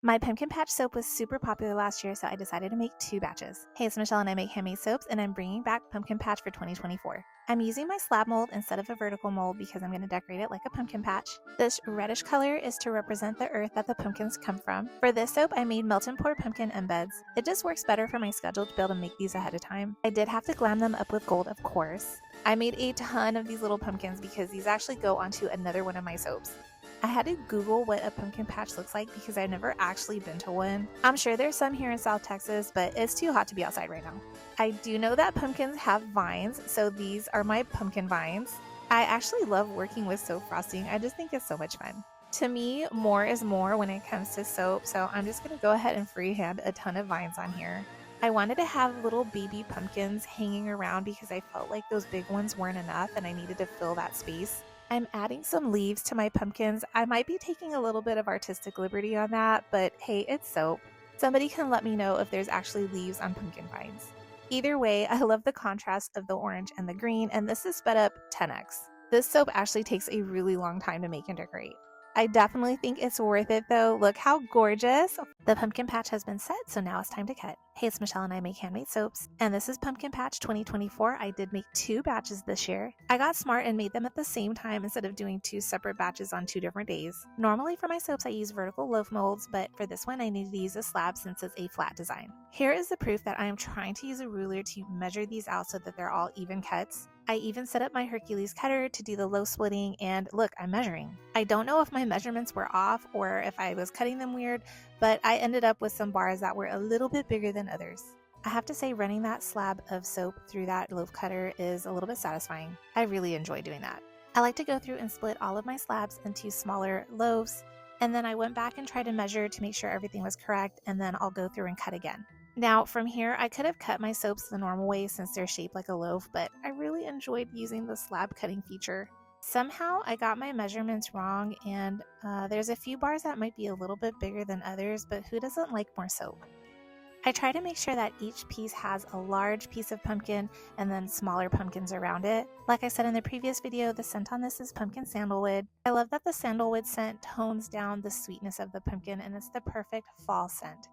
My pumpkin patch soap was super popular last year, so I decided to make 2 batches. Hey, it's Michelle and I make handmade soaps, and I'm bringing back pumpkin patch for 2024. I'm using my slab mold instead of a vertical mold because I'm going to decorate it like a pumpkin patch. This reddish color is to represent the earth that the pumpkins come from. For this soap, I made melt and pour pumpkin embeds. It just works better for my schedule to be able to make these ahead of time. I did have to glam them up with gold, of course. I made a ton of these little pumpkins because these actually go onto another one of my soaps. I had to Google what a pumpkin patch looks like because I've never actually been to one. I'm sure there's some here in South Texas, but it's too hot to be outside right now. I do know that pumpkins have vines, so these are my pumpkin vines. I actually love working with soap frosting. I just think it's so much fun. To me, more is more when it comes to soap, so I'm just going to go ahead and freehand a ton of vines on here. I wanted to have little baby pumpkins hanging around because I felt like those big ones weren't enough and I needed to fill that space. I'm adding some leaves to my pumpkins. I might be taking a little bit of artistic liberty on that, but hey, it's soap. Somebody can let me know if there's actually leaves on pumpkin vines. Either way, I love the contrast of the orange and the green, and this is sped up 10x. This soap actually takes a really long time to make and decorate. I definitely think it's worth it though. Look how gorgeous. The pumpkin patch has been set, so now it's time to cut. Hey, it's Michelle and I make handmade soaps, and this is Pumpkin Patch 2024. I did make 2 batches this year. I got smart and made them at the same time instead of doing 2 separate batches on 2 different days. Normally for my soaps I use vertical loaf molds, but for this one I needed to use a slab since it's a flat design. Here is the proof that I am trying to use a ruler to measure these out so that they're all even cuts. I even set up my Hercules cutter to do the loaf splitting, and look, I'm measuring. I don't know if my measurements were off or if I was cutting them weird, but I ended up with some bars that were a little bit bigger than others. I have to say, running that slab of soap through that loaf cutter is a little bit satisfying. I really enjoy doing that. I like to go through and split all of my slabs into smaller loaves, and then I went back and tried to measure to make sure everything was correct, and then I'll go through and cut again. Now from here, I could have cut my soaps the normal way since they're shaped like a loaf, but I really enjoyed using the slab cutting feature. Somehow I got my measurements wrong, and there's a few bars that might be a little bit bigger than others, but who doesn't like more soap? I try to make sure that each piece has a large piece of pumpkin and then smaller pumpkins around it. Like I said in the previous video, the scent on this is pumpkin sandalwood. I love that the sandalwood scent tones down the sweetness of the pumpkin, and it's the perfect fall scent.